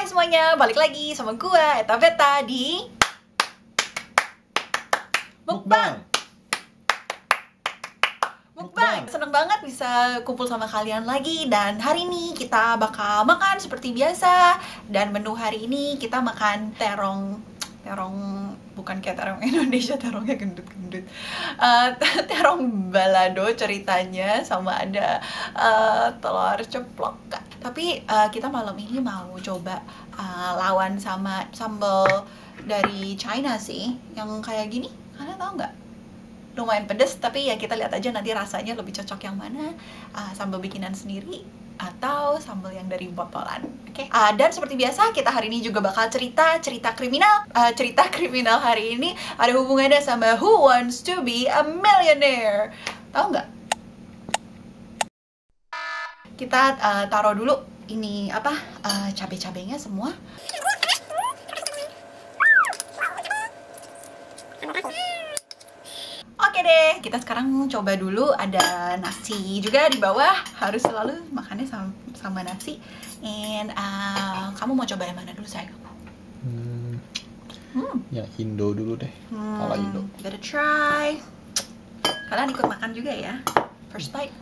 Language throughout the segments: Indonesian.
semuanya, balik lagi sama gua Eta Beta di Mukbang. Seneng banget bisa kumpul sama kalian lagi. Dan hari ini kita bakal makan seperti biasa. Dan menu hari ini kita makan terong bukan kayak terong Indonesia, terongnya gendut-gendut. Terong balado ceritanya, sama ada telur ceplok. Tapi kita malam ini mau coba lawan sama sambal dari China sih, yang kayak gini. Kalian tahu nggak? Lumayan pedes, tapi ya kita lihat aja nanti rasanya lebih cocok yang mana, sambal bikinan sendiri atau sambal yang dari botolan. Oke. Dan seperti biasa kita hari ini juga bakal cerita kriminal. Cerita kriminal hari ini ada hubungannya sama Who Wants to Be a Millionaire. Tahu nggak? Kita taruh dulu ini apa, cabai-cabainya semua. Oke deh, kita sekarang coba dulu. Ada nasi juga di bawah, harus selalu makannya sama nasi. And kamu mau coba yang mana dulu sayang? Ya Indo dulu deh, ala Indo. Gotta try. Kalian ikut makan juga ya. First bite.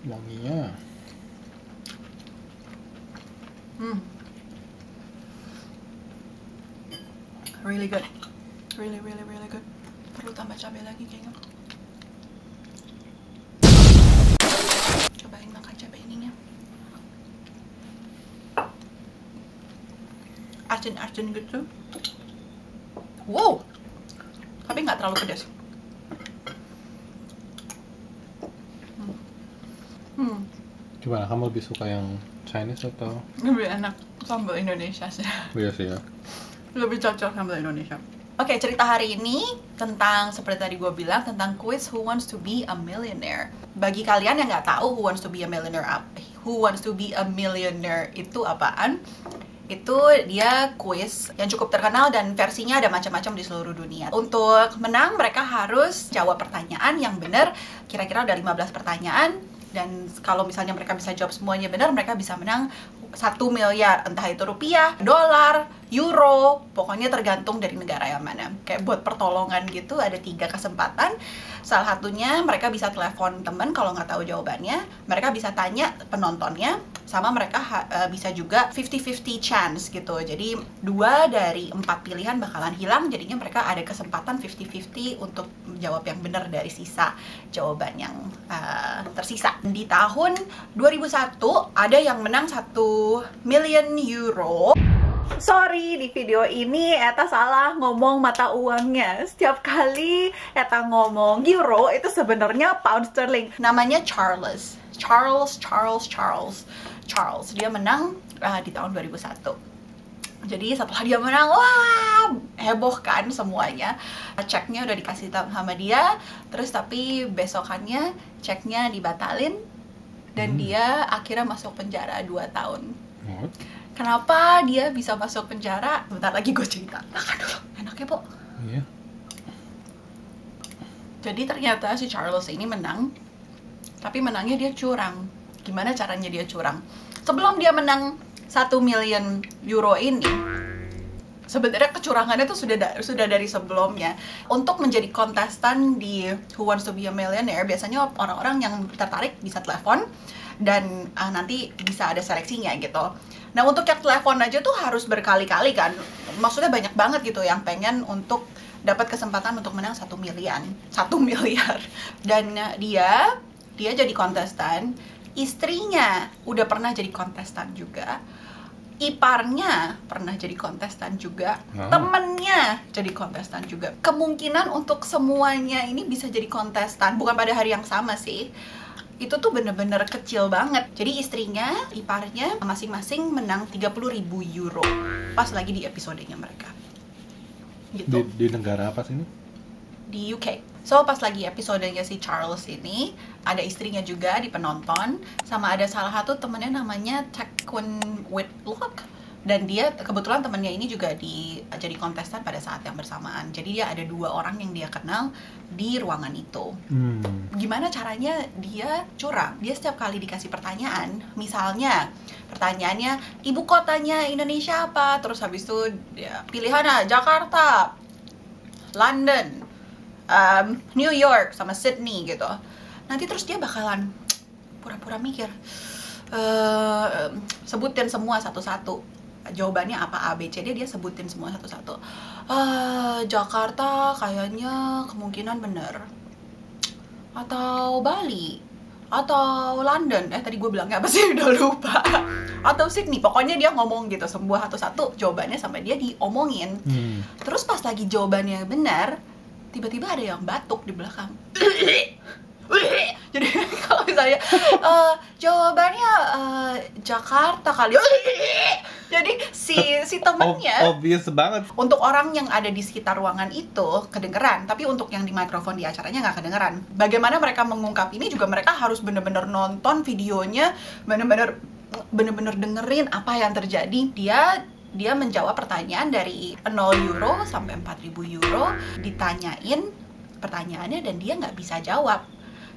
Wanginya. Really good. Really good. Perlu tambah cabai lagi kayaknya. Cobain makan cabai ininya. Asin-asin gitu. Wow. Tapi nggak terlalu pedas. Gimana, kamu lebih suka yang Chinese atau? Lebih enak sambal Indonesia sih. Iya sih ya. Lebih cocok sambal Indonesia. Oke, cerita hari ini tentang, seperti tadi gue bilang, tentang quiz Who Wants to Be a Millionaire. Bagi kalian yang nggak tahu Who Wants to Be a Millionaire itu apaan? Itu dia quiz yang cukup terkenal dan versinya ada macam-macam di seluruh dunia. Untuk menang mereka harus jawab pertanyaan yang benar, kira-kira ada 15 pertanyaan. Dan kalau misalnya mereka bisa jawab semuanya benar, mereka bisa menang 1 miliar, entah itu rupiah, dolar, euro, pokoknya tergantung dari negara yang mana. Kayak buat pertolongan gitu, ada 3 kesempatan. Salah satunya mereka bisa telepon temen kalau nggak tahu jawabannya, mereka bisa tanya penontonnya, sama mereka bisa juga 50-50 chance gitu. Jadi 2 dari 4 pilihan bakalan hilang, jadinya mereka ada kesempatan 50-50 untuk jawab yang benar dari sisa jawaban yang tersisa. Di tahun 2001 ada yang menang 1 million euro. Sorry, di video ini Eta salah ngomong mata uangnya. Setiap kali Eta ngomong euro itu sebenarnya pound sterling. Namanya Charles. Dia menang di tahun 2001. Jadi setelah dia menang, wah, heboh kan semuanya. Ceknya udah dikasih sama dia, terus tapi besokannya ceknya dibatalin dan dia akhirnya masuk penjara 2 tahun. Kenapa dia bisa masuk penjara? Bentar lagi gue cerita. Makan dulu, enak ya, Po? Iya. Jadi ternyata si Charles ini menang, tapi menangnya dia curang. Gimana caranya dia curang? Sebelum dia menang 1 million euro ini, sebenarnya kecurangannya tuh sudah dari sebelumnya. Untuk menjadi kontestan di Who Wants to Be a Millionaire, biasanya orang-orang yang tertarik bisa telepon dan nanti bisa ada seleksinya gitu. Nah, untuk yang telepon aja tuh harus berkali-kali kan. Maksudnya banyak banget gitu yang pengen untuk dapat kesempatan untuk menang 1 miliar. Dan dia jadi kontestan. Istrinya udah pernah jadi kontestan juga. Iparnya pernah jadi kontestan juga. Temennya jadi kontestan juga. Kemungkinan untuk semuanya ini bisa jadi kontestan, bukan pada hari yang sama sih. Itu tuh bener-bener kecil banget. Jadi istrinya, iparnya masing-masing menang 30.000 euro pas lagi di episodenya mereka gitu. Di negara apa sih ini? Di UK. So pas lagi episodenya si Charles ini, ada istrinya juga di penonton, sama ada salah satu temennya namanya Taekwon Whitlock. Dan dia kebetulan temannya ini juga jadi kontestan pada saat yang bersamaan. Jadi dia ada 2 orang yang dia kenal di ruangan itu. Gimana caranya dia curang? Dia setiap kali dikasih pertanyaan, misalnya pertanyaannya ibu kotanya Indonesia apa? Terus habis itu dia pilihannya Jakarta, London, New York sama Sydney gitu. Nanti terus dia bakalan pura-pura mikir, sebutin semua satu-satu. Jawabannya apa, A, B, C, D, dia sebutin semua satu-satu. Jakarta kayaknya kemungkinan bener. Atau Bali. Atau London. Tadi gue bilangnya apa sih? Udah lupa. Atau Sydney. Pokoknya dia ngomong gitu, semua satu-satu jawabannya sampai dia diomongin. Terus pas lagi jawabannya benar, tiba-tiba ada yang batuk di belakang. Jadi kalau misalnya jawabannya Jakarta kali. Jadi si temennya obvious banget. untuk orang yang ada di sekitar ruangan itu kedengeran, tapi untuk yang di mikrofon di acaranya nggak kedengeran. Bagaimana mereka mengungkap ini juga mereka harus bener-bener nonton videonya, bener-bener dengerin apa yang terjadi. Dia menjawab pertanyaan dari 0 euro sampai 4.000 euro, ditanyain pertanyaannya dan dia nggak bisa jawab.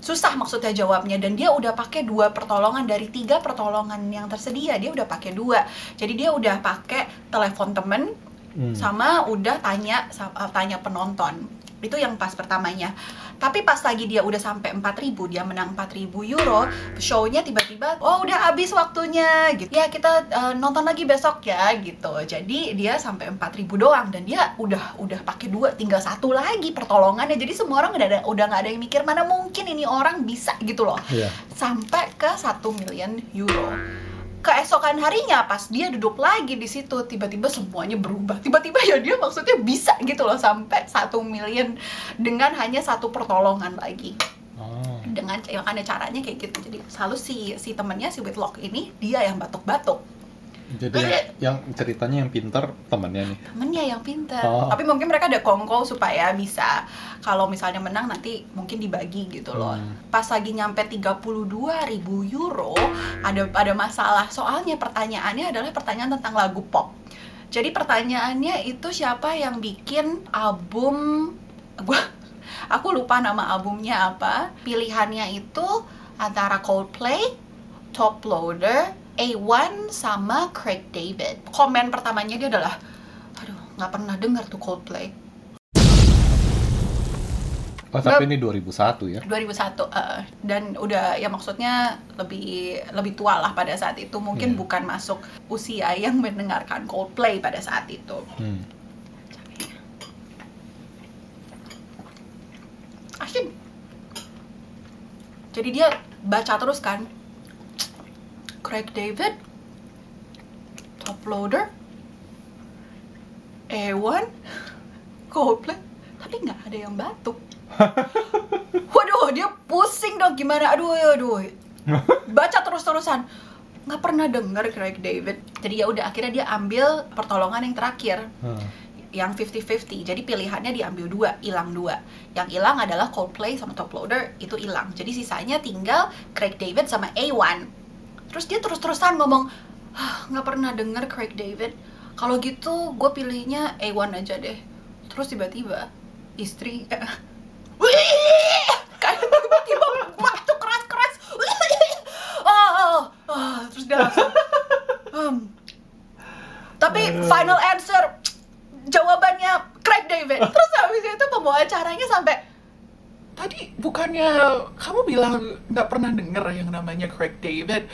Susah maksudnya jawabnya, dan dia udah pakai 2 pertolongan dari 3 pertolongan yang tersedia. Dia udah pakai 2. Jadi dia udah pakai telepon temen sama udah tanya penonton. Itu yang pas pertamanya. Tapi pas lagi dia udah sampai 4.000, dia menang 4.000 euro, show-nya tiba-tiba, oh udah habis waktunya gitu. Ya kita nonton lagi besok ya gitu. Jadi dia sampai 4.000 doang dan dia udah pakai 2, tinggal 1 lagi pertolongannya. Jadi semua orang udah nggak ada yang mikir mana mungkin ini orang bisa gitu loh. Sampai ke 1 million euro. Keesokan harinya pas dia duduk lagi di situ, tiba-tiba semuanya berubah. Tiba-tiba ya dia maksudnya bisa gitu loh sampai 1 million dengan hanya 1 pertolongan lagi. Dengan makanya caranya kayak gitu. Jadi selalu si temennya, si Whitlock ini, dia yang batuk-batuk. Jadi yang ceritanya yang pinter temennya nih. Temennya yang pinter. Tapi mungkin mereka ada kongko supaya bisa kalau misalnya menang nanti mungkin dibagi gitu loh. Pas lagi nyampe 32.000 euro ada masalah. Soalnya pertanyaannya adalah pertanyaan tentang lagu pop. Jadi pertanyaannya itu siapa yang bikin album, aku lupa nama albumnya apa. Pilihannya itu antara Coldplay, Top Loader, A1 sama Craig David. Komen pertamanya dia adalah, aduh nggak pernah dengar tuh Coldplay. Tapi ini 2001 ya? 2001, dan udah ya maksudnya lebih tua lah pada saat itu. Mungkin bukan masuk usia yang mendengarkan Coldplay pada saat itu. Asyik. Jadi dia baca terus kan, Craig David, Top Loader, A1, Coldplay, tapi nggak ada yang batuk. Waduh, dia pusing dong gimana, aduh. Baca terus-terusan, nggak pernah denger Craig David. Jadi ya udah akhirnya dia ambil pertolongan yang terakhir, yang 50-50. Jadi pilihannya diambil 2, hilang 2. Yang hilang adalah Coldplay sama Top Loader, itu hilang. Jadi sisanya tinggal Craig David sama A1. Terus dia terus-terusan ngomong, nggak pernah denger Craig David. Kalau gitu gue pilihnya A1 aja deh. Terus tiba-tiba istri kayak tiba-tiba batuk keras-keras. Terus dia langsung tapi final answer jawabannya Craig David. Terus habis itu pembawa acaranya sampai, tadi bukannya kamu bilang nggak pernah denger yang namanya Craig David?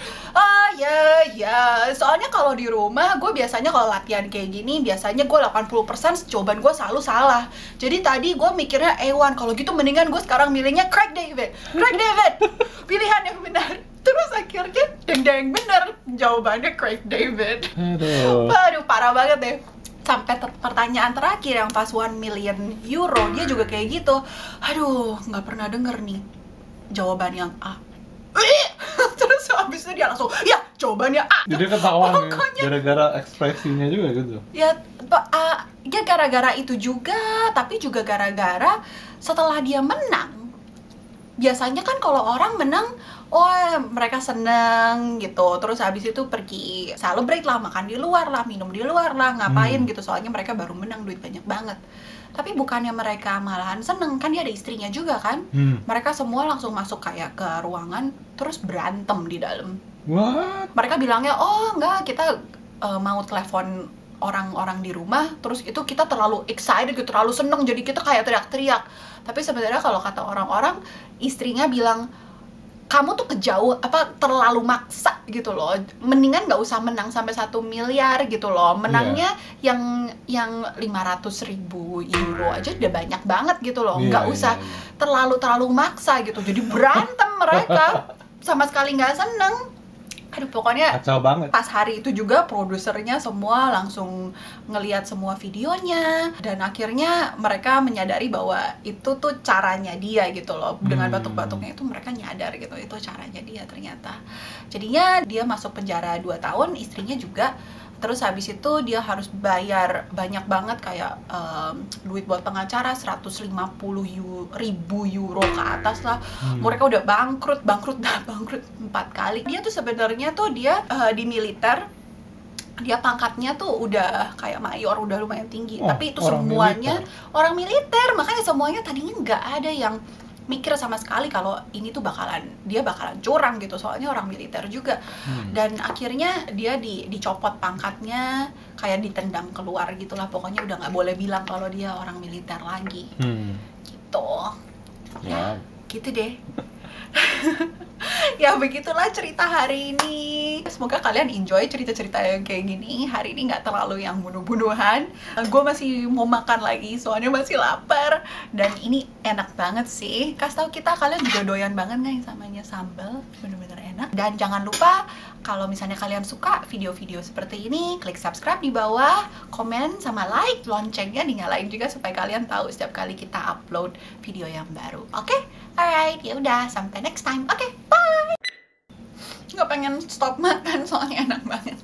Ya. Soalnya kalau di rumah, gue biasanya kalau latihan kayak gini, biasanya gue 80% jawaban gue selalu salah. Jadi tadi gue mikirnya A1, kalau gitu mendingan gue sekarang milihnya Craig David. Pilihan yang benar. Terus akhirnya deng bener jawabannya Craig David. Aduh, parah banget deh. Sampai pertanyaan terakhir yang pas 1 million euro, dia juga kayak gitu. Aduh, nggak pernah denger nih jawaban yang A. Terus habis itu dia langsung, ya jawabannya A. Jadi ketahuan ya, gara-gara ekspresinya juga gitu. Ya gara-gara itu juga, tapi juga gara-gara setelah dia menang, biasanya kan kalau orang menang, oh mereka seneng gitu, terus habis itu pergi celebrate lah, makan di luar lah, minum di luar lah, ngapain gitu, soalnya mereka baru menang duit banyak banget. Tapi bukannya mereka malahan seneng, kan dia ada istrinya juga kan. Mereka semua langsung masuk kayak ke ruangan, terus berantem di dalam. What? Mereka bilangnya, oh enggak, kita mau telepon orang-orang di rumah, terus itu kita terlalu excited gitu, terlalu seneng, jadi kita kayak teriak-teriak. Tapi sebenarnya kalau kata orang-orang, istrinya bilang, kamu tuh terlalu maksa gitu loh, mendingan nggak usah menang sampai 1 miliar gitu loh, menangnya yang 500.000 euro aja udah banyak banget gitu loh, nggak usah terlalu maksa gitu. Jadi berantem mereka, sama sekali nggak seneng. Aduh, pokoknya Kacau banget. pas hari itu juga produsernya semua langsung ngelihat semua videonya, dan akhirnya mereka menyadari bahwa itu tuh caranya dia gitu loh. Dengan batuk-batuknya itu mereka nyadar gitu, itu caranya dia ternyata. Jadinya dia masuk penjara 2 tahun, istrinya juga. Terus habis itu dia harus bayar banyak banget, kayak duit buat pengacara 150.000 euro ke atas lah. Mereka udah bangkrut 4 kali. Dia tuh sebenarnya tuh dia di militer, dia pangkatnya tuh udah kayak mayor, udah lumayan tinggi. Tapi itu semuanya orang militer, makanya semuanya tadinya nggak ada yang mikir sama sekali kalau ini tuh dia bakalan curang gitu, soalnya orang militer juga. Dan akhirnya dia dicopot pangkatnya, kayak ditendang keluar gitulah, pokoknya udah nggak boleh bilang kalau dia orang militer lagi. Gitu ya, gitu deh. Ya begitulah cerita hari ini. Semoga kalian enjoy cerita-cerita yang kayak gini. Hari ini nggak terlalu yang bunuh-bunuhan. Gue masih mau makan lagi, soalnya masih lapar. Dan ini enak banget sih. Kasih tau kita, kalian juga doyan banget nggak yang samanya sambal? Bener-bener enak. Dan jangan lupa, kalau misalnya kalian suka video-video seperti ini, klik subscribe di bawah, komen sama like, loncengnya dinyalain juga supaya kalian tahu setiap kali kita upload video yang baru. Oke? Alright, ya udah, sampai next time. Oke, bye. Nggak pengen stop makan soalnya enak banget.